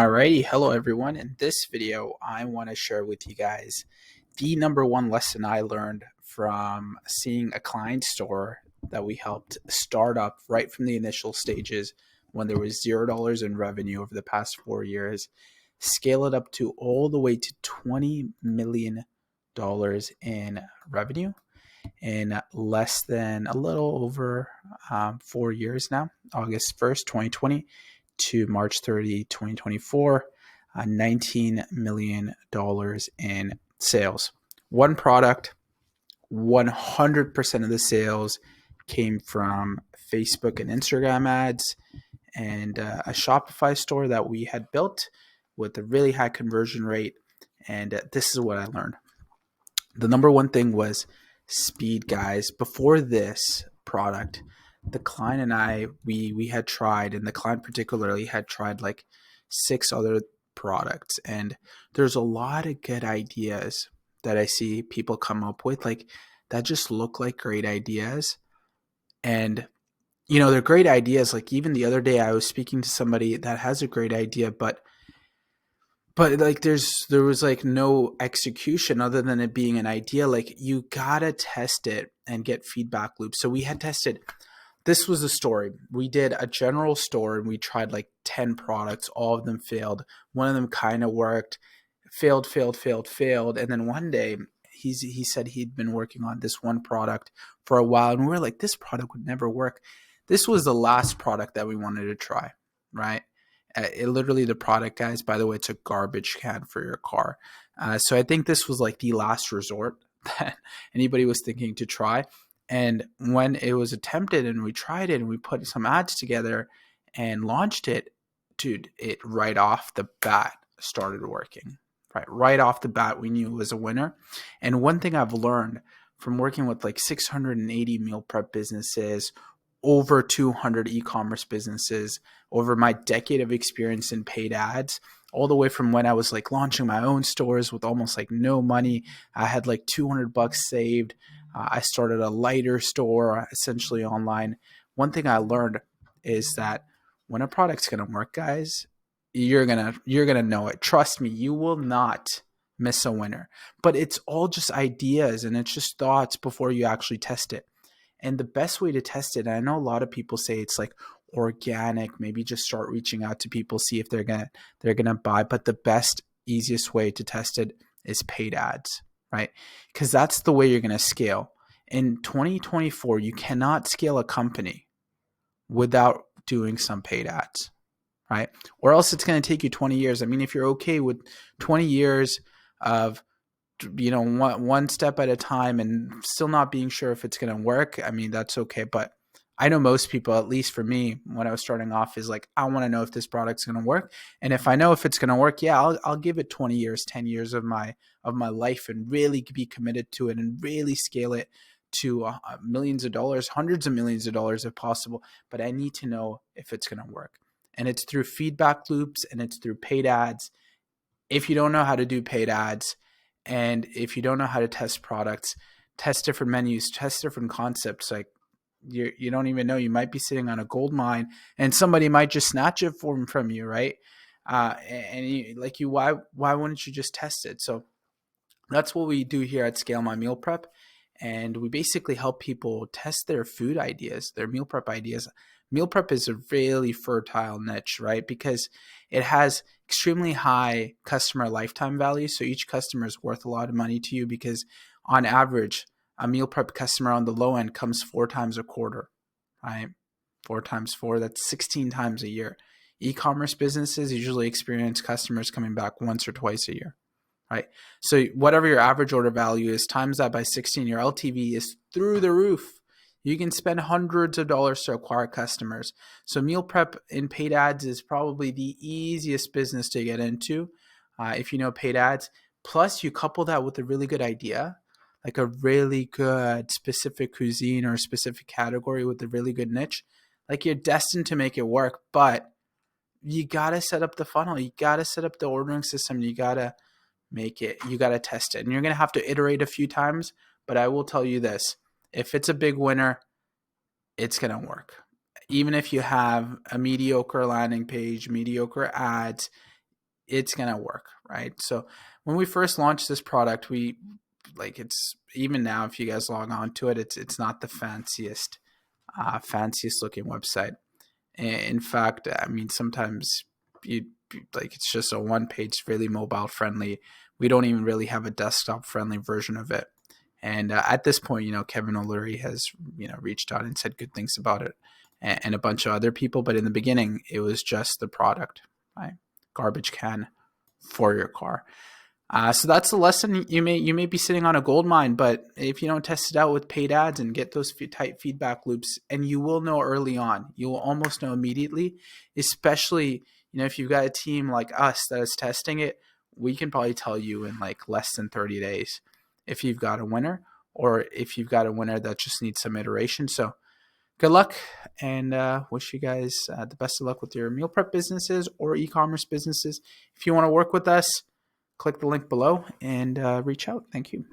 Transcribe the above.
Alrighty, hello everyone. In this video, I want to share with you guys the number one lesson I learned from seeing a client store that we helped start up right from the initial stages when there was $0 in revenue over the past 4 years, scale it up to all the way to $20 million in revenue in less than a little over 4 years now, August 1st, 2020 to March 30, 2024, $19 million in sales. One product, 100% of the sales came from Facebook and Instagram ads and a Shopify store that we had built with a really high conversion rate. And this is what I learned. The number one thing was speed, guys. Before this product, the client and I, we had tried, and the client particularly had tried like 6 other products. And there's a lot of good ideas that I see people come up with, like that just look like great ideas. And they're great ideas. Like even the other day I was speaking to somebody that has a great idea, but like there was like no execution other than it being an idea. Like you gotta test it and get feedback loops. So we had tested, this was the story. We did a general store and we tried like 10 products. All of them failed. One of them kind of worked, failed. And then one day he said he'd been working on this one product for a while. And we were like, this product would never work. This was the last product that we wanted to try, right? Literally the product, guys, by the way, it's a garbage can for your car. So I think this was like the last resort that anybody was thinking to try. And when it was attempted and we tried it and we put some ads together and launched it, dude, it right off the bat started working. Right off the bat, we knew it was a winner. And one thing I've learned from working with like 680 meal prep businesses, over 200 e-commerce businesses, over my decade of experience in paid ads, all the way from when I was like launching my own stores with almost like no money. I had like $200 saved. I started a lighter store essentially online. One thing I learned is that when a product's going to work, guys, you're going to know it. Trust me, you will not miss a winner. But it's all just ideas and it's just thoughts before you actually test it. And the best way to test it, and I know a lot of people say it's like organic, maybe just start reaching out to people, see if they're gonna buy. But the best, easiest way to test it is paid ads, right? Because that's the way you're gonna scale. In 2024, you cannot scale a company without doing some paid ads, right? Or else it's gonna take you 20 years. I mean, if you're okay with 20 years of one step at a time and still not being sure if it's going to work, I mean, that's okay. But I know most people, at least for me, when I was starting off, is like, I want to know if this product's going to work. And if I know if it's going to work, yeah, I'll give it 20 years, 10 years of my life and really be committed to it and really scale it to millions of dollars, hundreds of millions of dollars if possible. But I need to know if it's going to work. And it's through feedback loops and it's through paid ads. If you don't know how to do paid ads, and if you don't know how to test products, test different menus, test different concepts, like you don't even know, you might be sitting on a gold mine and somebody might just snatch it from you, right? Why wouldn't you just test it? So that's what we do here at Scale My Meal Prep. And we basically help people test their food ideas, their meal prep ideas. Meal prep is a really fertile niche, right? Because it has extremely high customer lifetime value. So each customer is worth a lot of money to you because on average, a meal prep customer on the low end comes 4 times a quarter, right? 4 times 4, that's 16 times a year. E-commerce businesses usually experience customers coming back once or twice a year. Right. So whatever your average order value is, times that by 16, your LTV is through the roof. You can spend hundreds of dollars to acquire customers. So meal prep in paid ads is probably the easiest business to get into if you know paid ads. Plus, you couple that with a really good idea, like a really good specific cuisine or a specific category with a really good niche. Like you're destined to make it work, but you got to set up the funnel. You got to set up the ordering system. You got to test it, and you're going to have to iterate a few times. But I will tell you this, if it's a big winner, it's going to work. Even if you have a mediocre landing page, mediocre ads, it's going to work, right? So when we first launched this product, we like, it's even now, if you guys log on to it, it's not the fanciest looking website. In fact, I mean, sometimes you like, it's just a one page, really mobile friendly. We don't even really have a desktop friendly version of it. And at this point, Kevin O'Leary has, reached out and said good things about it, and a bunch of other people. But in the beginning, it was just the product, right? Garbage can for your car. So that's the lesson. You may be sitting on a gold mine, but if you don't test it out with paid ads and get those tight feedback loops, and you will know early on, you will almost know immediately, especially, if you've got a team like us that is testing it, we can probably tell you in like less than 30 days if you've got a winner, or if you've got a winner that just needs some iteration. So good luck, and wish you guys the best of luck with your meal prep businesses or e-commerce businesses. If you want to work with us, click the link below and reach out. Thank you.